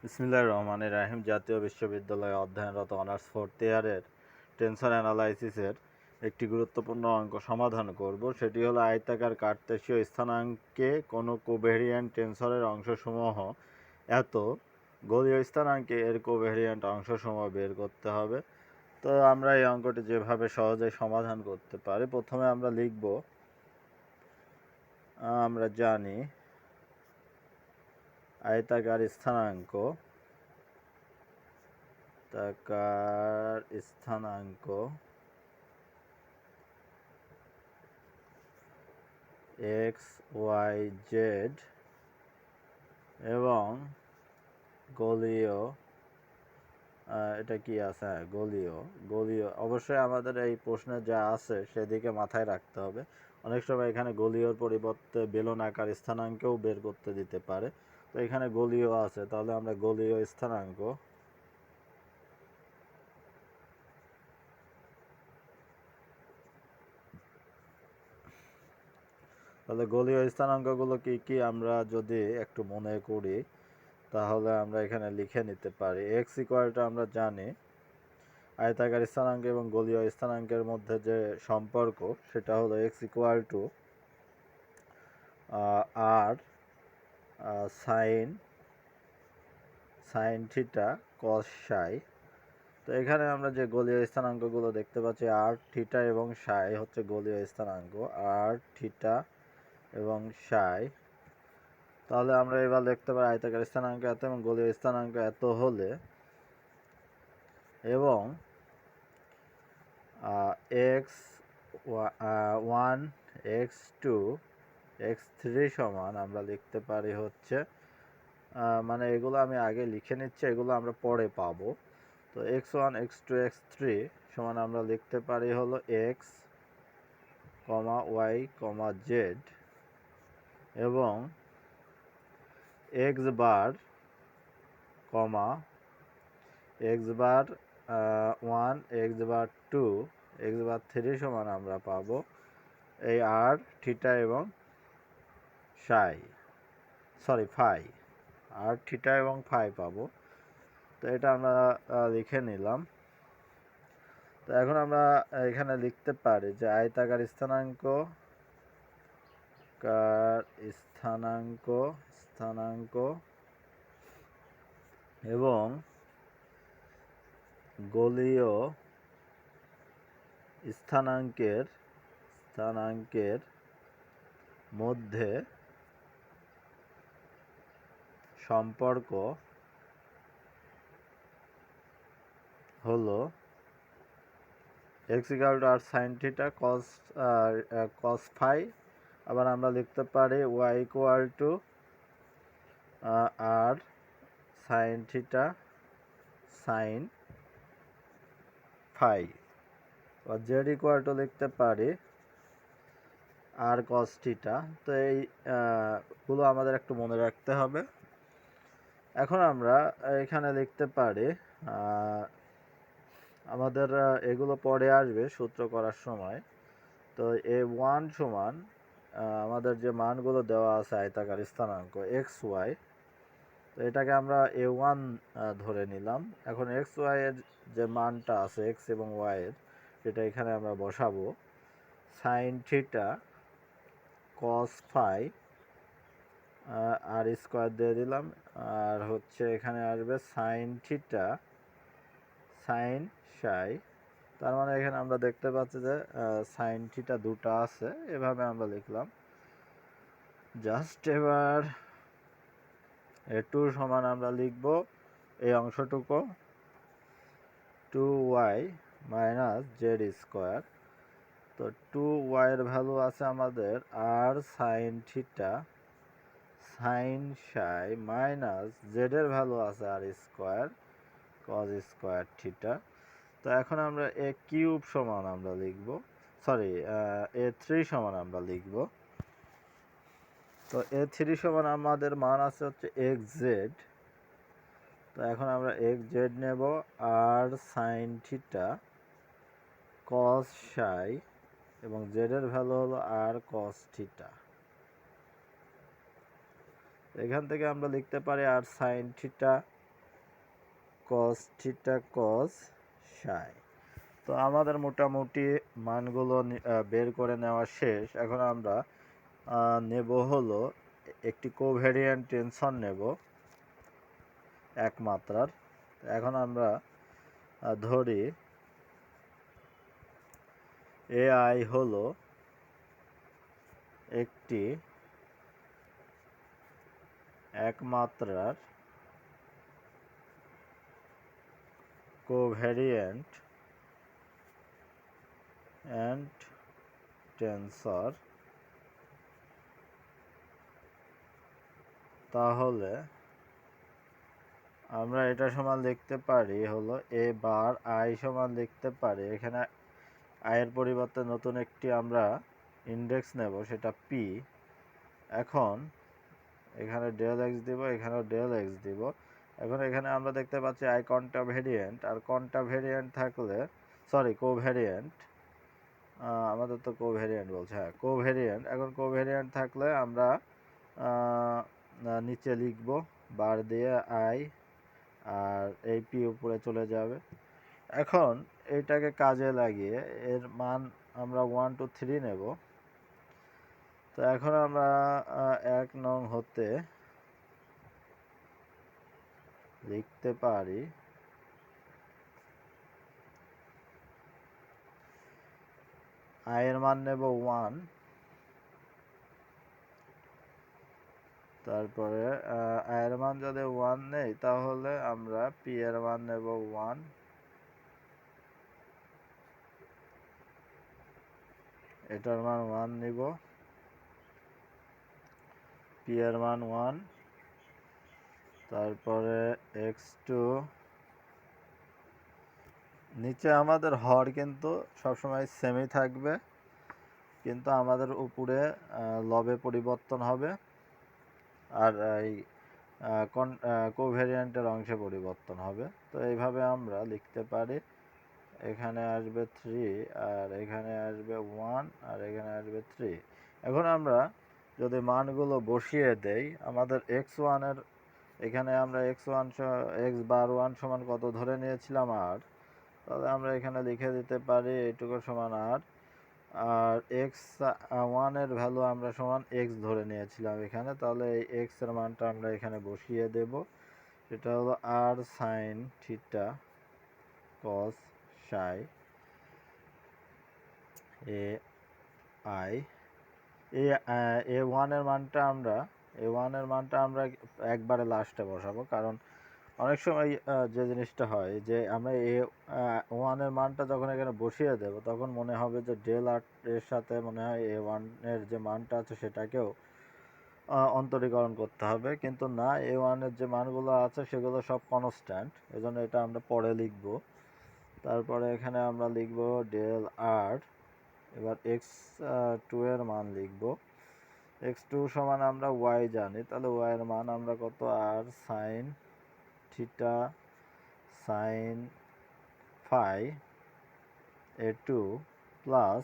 বিসমিল্লাহির রহমানির রহিম। জাতীয় বিশ্ববিদ্যালয়ে অধ্যয়নরত অনার্স ফোর্থ ইয়ারের টেনসর অ্যানালাইসিসের একটি গুরুত্বপূর্ণ অঙ্ক সমাধান করব। সেটি হলো আয়তাকার কার্তেশীয় স্থানাঙ্কে কোনো কোভেরিয়েন্ট টেনসরের অংশসমূহ এত, গোলীয় স্থানাঙ্কে এর কোভেরিয়েন্ট অংশসমূহ বের করতে হবে। তো আমরা এই অঙ্কটি যেভাবে সহজেই সমাধান করতে পারি, প্রথমে আমরা লিখব, আমরা জানি আয়তাকার স্থানাঙ্ক এক্স ওয়াই জেড এবং গোলীয়, এটা কি আছে, হ্যাঁ গোলীয় অবশ্যই আমাদের এই প্রশ্নে যা আছে সেদিকে মাথায় রাখতে হবে। অনেক সময় এখানে গোলীয়র পরিবর্তে বেলনাকার স্থানাঙ্কও বের করতে দিতে পারে। তো এখানে গোলীয় আছে, তাহলে আমরা গোলীয় স্থানাঙ্ক গোলীয় স্থানাঙ্কগুলো কি কি আমরা যদি একটু মনে করি তাহলে আমরা এখানে লিখে নিতে পারি। এক্স ইকুয়ালটা আমরা জানি আয়তাকার স্থানাঙ্ক এবং গোলীয় স্থানাঙ্কের মধ্যে যে সম্পর্ক সেটা হলো x equal to r sine theta cos psi. তো এখানে আমরা যে গোলীয় স্থানাঙ্কগুলো দেখতে পাচ্ছি, আর থিটা এবং সাই হচ্ছে গোলীয় স্থানাঙ্ক, আর থিটা এবং সাই। তাহলে আমরা এবার দেখতে পারি আয়তাকার স্থানাঙ্ক এত এবং গোলীয় স্থানাঙ্ক এত হলে, এবং x one, x two, x three সমান আমরা লিখতে পারি হচ্ছে, মানে এগুলো আমি আগে লিখে নিচ্ছি, এগুলো আমরা পরে পাবো। তো x one, x two, x three সমান আমরা লিখতে পারি হলো x comma y comma z এবং x bar comma x bar one, x bar two, x bar three সমান আমরা পাবো এই আর থিটা এবং ফাই, আর থিটা এবং ফাই পাবো। তো এটা আমরা লিখে নিলাম। তো এখন আমরা এখানে লিখতে পারি যে আয়তাকার স্থানাঙ্ক এবং গোলীয় স্থানাঙ্কের মধ্যে সম্পর্ক হলো x equal to r sine theta cos phi. আবার আমরা লিখতে পারি y equal to r sine theta sine phi. বা জেড ইকুয়াল টু লিখতে পারি আর কস থিটা। তো এইগুলো আমাদের একটু মনে রাখতে হবে। এখন আমরা এখানে লিখতে পারি, আমাদের এগুলো পরে আসবে সূত্র করার সময়। তো এ ওয়ান সমান আমাদের যে মানগুলো দেওয়া আছে আয়তাকার স্থানাঙ্ক এক্স ওয়াই, তো এটাকে আমরা এ ওয়ান ধরে নিলাম। এখন এক্স ওয়াই এর যে মানটা আছে এক্স এবং ওয়াই এর, সেটা এখানে আমরা বসাবো sign theta cos phi r square দিয়ে দিলাম, আর হচ্ছে এখানে আসবে সাইন থিটা সাইন সাই। তার মানে এখানে আমরা দেখতে পাচ্ছি যে সাইন থিটা দুটো আছে, এভাবে আমরা লিখলাম। জাস্ট এবার টু সমান আমরা লিখব এই অংশটুকু 2y মাইনাস জেড স্কোয়ার। তো 2y এর ভ্যালু আছে আমাদের আর সাইন থিটা সাইন সাই মাইনাস জেড এর ভ্যালু আছে আর স্কোয়ার কজ স্কোয়ার থিটা। তো এখন আমরা এ কিউব সমান আমরা লিখব, এ থ্রি সমান আমরা লিখব। তো এ থ্রি সমান আমাদের মান আছে হচ্ছে এক্স জেড। তো এখন আমরা এক্স জেড নেব আর সাইন থিটা কস সাই এবং জেড এর ভ্যালু হলো আর কস থিটা। এখান থেকে আমরা লিখতে পারি r sine theta cos theta cos psi. তো আমাদের মোটামুটি মানগুলো বের করে নেওয়া শেষ। এখন আমরা নেব হলো একটি কোভ্যারিয়েন্ট টেনশন নেব এক মাত্রার। এখন আমরা ধরি AI হলো একটি এক মাত্রার কোভ্যারিয়েন্ট অ্যান্ড টেন্সর। তাহলে আমরা এটা সমান লিখতে পারি হলো a বার I সমান লিখতে পারি, এখানে I এর পরিবর্তে নতুন একটি আমরা ইন্ডেক্স নেব, সেটা p। এখন এখানে ডেল x দিব, এখানেও ডেল x দিব। এখন এখানে আমরা দেখতে পাচ্ছি I কন্টাভেরিয়েন্ট, আর কন্টাভেরিয়েন্ট থাকলে কোভ্যারিয়েন্ট, আমাদের তো কোভ্যারিয়েন্ট বলছে, হ্যাঁ কোভ্যারিয়েন্ট। এখন কোভ্যারিয়েন্ট থাকলে আমরা নিচে লিখব বার দিয়ে I, আর এই p উপরে চলে যাবে। এখন এইটাকে কাজে লাগিয়ে এর মান আমরা 1 2 3 নেব। তো এখন আমরা 1 নং হতে লিখতে পারি I এর মান নেব 1, তারপরে I এর মান যদি 1 নেই তাহলে আমরা p এর মান নেব 1, এটার মান 1 নিব, p এর মান 1, তারপরে x2। নিচে আমাদের হর কিন্তু সবসময় সেমই থাকবে, কিন্তু আমাদের উপরে লবে পরিবর্তন হবে, আর এই কোভ্যারিয়েন্টের অংশে পরিবর্তন হবে। তো এইভাবে আমরা লিখতে পারি এখানে আসবে 3, আর এখানে আসবে 1, আর এখানে আসবে 3। এখন আমরা যদি মানগুলো বসিয়ে দেই, আমাদের x1 এর এখানে আমরা x1 x বার 1 সমান কত ধরে নিয়েছিলাম r, তাহলে আমরা এখানে লিখে দিতে পারি এইটুকু সমান r, আর x1 এর ভ্যালু আমরা সমান x ধরে নিয়েছিলাম এখানে, তাহলে এই x এর মানটা আমরা এখানে বসিয়ে দেব। সেটা হলো r সাইন থিটা কস সাই AI। a1 এর মানটা আমরা একবারে লাস্টে বসাবো, কারণ অনেক সময় যে জিনিসটা হয় যে আমরা a1 এর মানটা যখন এখানে বসিয়ে দেব তখন মনে হবে যে ডেল আর এর সাথে মনে হয় a1 এর যে মানটা আছে সেটাকেও অন্তরীকরণ করতে হবে, কিন্তু না, a1 এর যে মানগুলো আছে সেগুলো সব কনস্ট্যান্ট, এজন্য এটা আমরা পরে লিখব। তারপরে এখানে আমরা লিখব ডেল আর, এবার x2 এর মান লিখব। x2 সমান আমরা y জানি, তাহলে y এর মান আমরা কত, r sine theta sine phi a2 plus,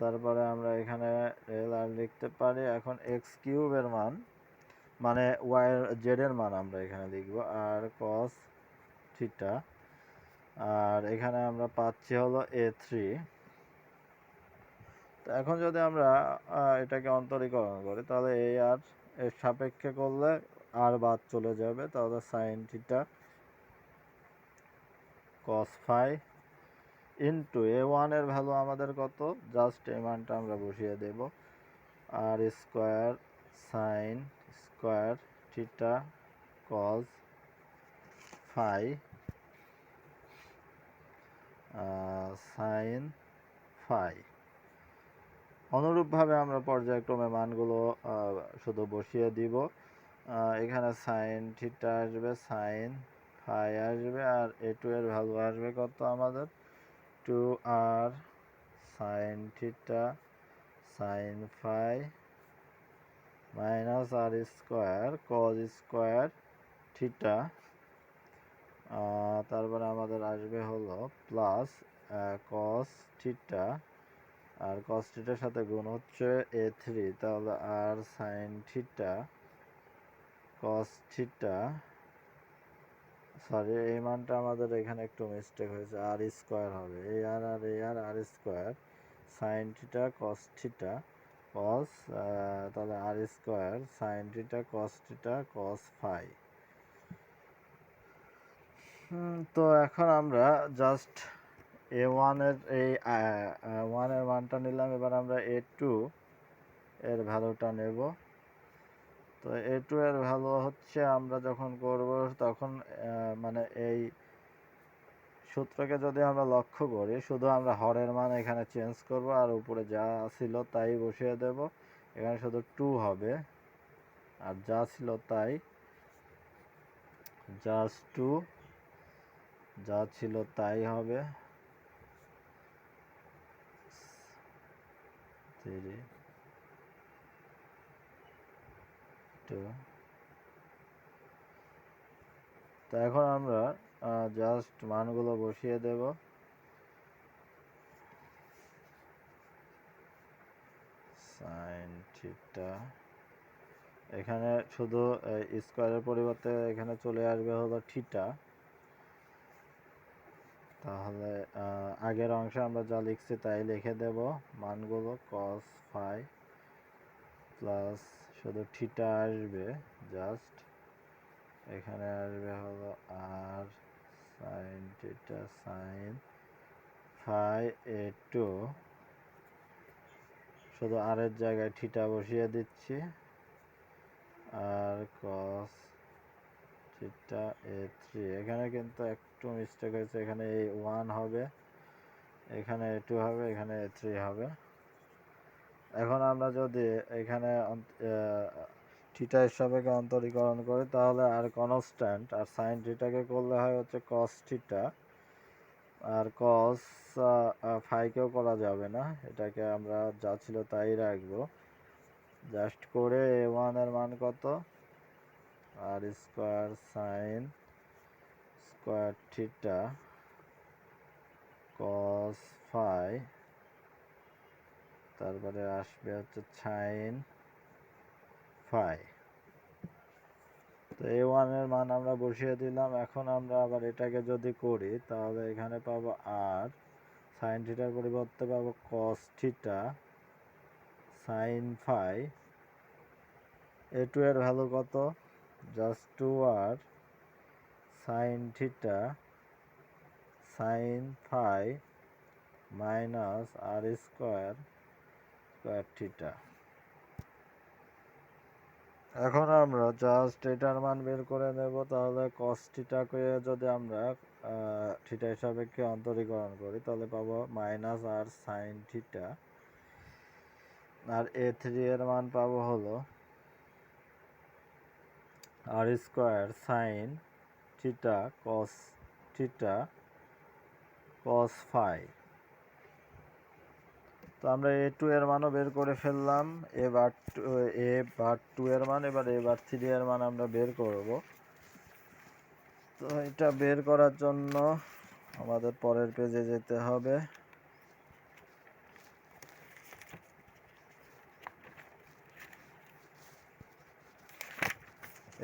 তারপরে আমরা এখানে ডেল আর লিখতে পারি। এখন x³ এর মান মানে y এর z এর মান আমরা এখানে লিখব আর cos থিটা, আর এখানে আমরা পাচ্ছি হলো a3। তো এখন যদি আমরা এটাকে অন্তরীকরণ করি তাহলে এই আর এর সাপেক্ষে করলে আর বাদ চলে যাবে, তাহলে sine theta cos phi into a1 এর ভ্যালু আমাদের কত, জাস্ট এই মানটা আমরা বসিয়ে দেব, r square sine square theta cos phi sine phi. অনুরূপভাবে আমরা পর্যায়ক্রমে মানগুলো শুধু বসিয়ে দিব। এখানে সাইন থিটা আসবে, সাইন ফাই আসবে, আর a2 এর ভ্যালু আসবে কত আমাদের 2r sine theta sine phi minus r square cos square theta, তারপরে আমাদের আসবে হলো প্লাস কস থিটা, আর কস থিটার সাথে গুণ হচ্ছে a3, তাহলে r sine theta cos theta sorry, এই মানটা আমাদের এখানে একটু মিস্টেক হয়েছে, আর স্কোয়ার হবে, এ আর r square sine theta cos theta cos, তাহলে r square sine theta cos phi. তো এখন আমরা জাস্ট এ ওয়ানের এই ওয়ানের মানটা নিলাম, এবার আমরা A2 এর ভ্যালুটা নেব। তো A2 এর ভ্যালু হচ্ছে আমরা যখন করব তখন মানে এই সূত্রকে যদি আমরা লক্ষ্য করি, শুধু আমরা হরের মান এখানে চেঞ্জ করব আর উপরে যা ছিল তাই বসিয়ে দেব। এখানে শুধু 2 হবে আর যা ছিল তাই, জাস্ট 2 যা ছিল তাই হবে। 3 2। তো এখন আমরা জাস্ট মানগুলো বসিয়ে দেব। সাইন থিটা এখানে শুধু স্কোয়ারের পরিবর্তে এখানে চলে আসবে হলো থিটা। তাহলে আগের অংশে আমরা যা লিখছি তাই লিখে দেব মানগুলো, কস ফাই প্লাস শুধু থিটা আসবে, জাস্ট এখানে আসবে হলো r sine theta sine phi A2, শুধু আর এর জায়গায় থিটা বসিয়ে দিচ্ছি, আর কস থিটা A3। এখানে কিন্তু একটু মিস্টেক হয়েছে, এখানে A1 হবে, এখানে A2 হবে, এখানে A3 হবে। এখন আমরা যদি এখানে থিটা হিসাবে অন্তরীকরণ করি তাহলে আর কনস্ট্যান্ট, আর সাইন থিটাকে করলে হয় হচ্ছে কস থিটা, আর কস ফাইকেও করা যাবে না, এটাকে আমরা যা ছিল তাই রাখবো। জাস্ট করে A1 এর মান কত, r square sine square theta cos phi, তারপরে আসবে হচ্ছে সাইন ফাই। তো A1 এর মান আমরা বসিয়ে দিলাম। এখন আমরা আবার এটাকে যদি করি তাহলে এখানে পাবো আর সাইন থিটার পরিবর্তে পাবো cos theta sine phi. A2 এর ভ্যালু কত, just 2 r sine theta sine phi minus r square square theta. এখন আমরা জাস্ট এটার মান বের করে নেব। তাহলে কস থিটাকে যদি আমরা থিটা হিসাবে অন্তরীকরণ করি তাহলে পাবো মাইনাস আর সাইন থিটা, আর A3 এর মান পাবো হলো r square sine theta cos phi. তো আমরা A2 এর মানও বের করে ফেললাম, এবার A2 এর মান, এবার A3 এর মান আমরা বের করব। তো এটা বের করার জন্য আমাদের পরের পেজে যেতে হবে।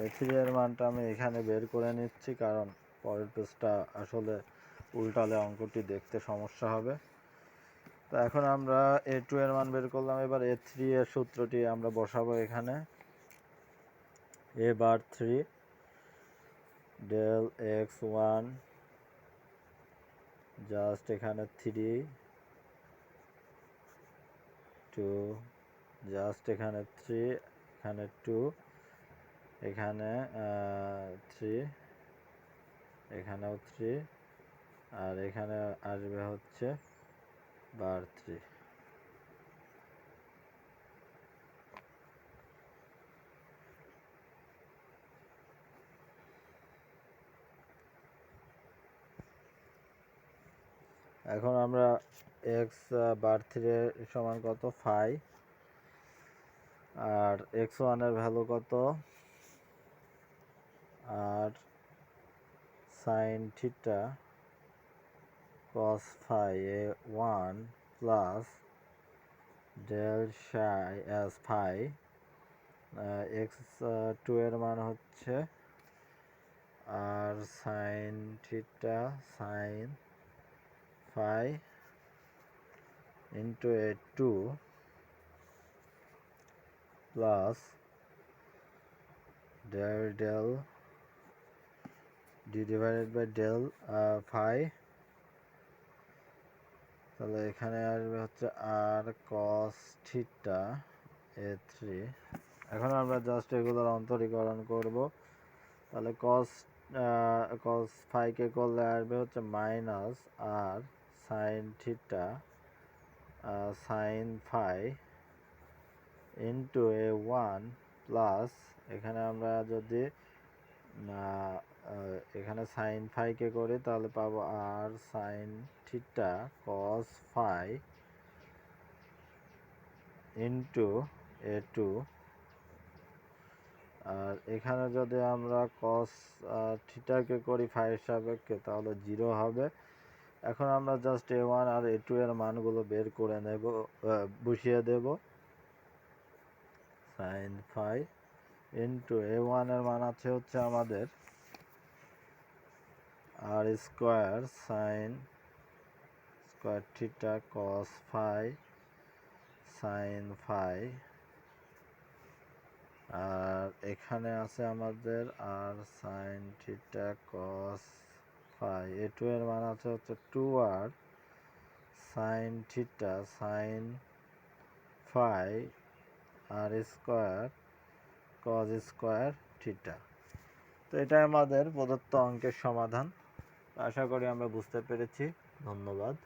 A3 এর মানটা আমি এখানে বের করে নিচ্ছি, কারণ পরের পেজটা আসলে উল্টালে অঙ্কটি দেখতে সমস্যা হবে। তো এখন আমরা A2 এর মান বের করলাম, এবার A3 এর সূত্রটি আমরা বসাবো এখানে। A3 del x1 জাস্ট এখানে 3 2, জাস্ট এখানে 3, এখানে 2, এখানে 3, এখানেও 3, আর এখানে আসবে হচ্ছে বার 3। এখন আমরা এক্স বার 3 সমান কত, 5, আর x1 এর ভ্যালু কত, r sine theta cos phi A1 plus del phi x2 এর মান হচ্ছে r sine theta sine phi into a2 plus del d divided by del phi. তাহলে এখানে আসবে হচ্ছে আর কস থিটা a3। এখন আমরা জাস্ট এগুলোর অন্তরীকরণ করব। তাহলে কস ফাইকে করলে আসবে হচ্ছে minus r sine theta sine phi into a1 plus এখানে আমরা যদি এখানে সাইন ফাইকে করি তাহলে পাবো r sine theta cos phi into a2। আর এখানে যদি আমরা কস থিটাকে করি ফাইয়ের সাপেক্ষে তাহলে 0 হবে। এখন আমরা জাস্ট a1 আর a2 এর মানগুলো বের করে নেব, বসিয়ে দেব। সাইন ফাই ইন্টু a1 এর মান আছে হচ্ছে আমাদের r square sine square theta cos phi sine phi. আর এখানে আছে আমাদের r sine theta cos phi. a2 এর মান আছে হচ্ছে 2 r sine theta sine phi r square cos square theta. তো এটা আমাদের প্রদত্ত অঙ্কের সমাধান। আশা করি আমরা বুঝতে পেরেছি। ধন্যবাদ।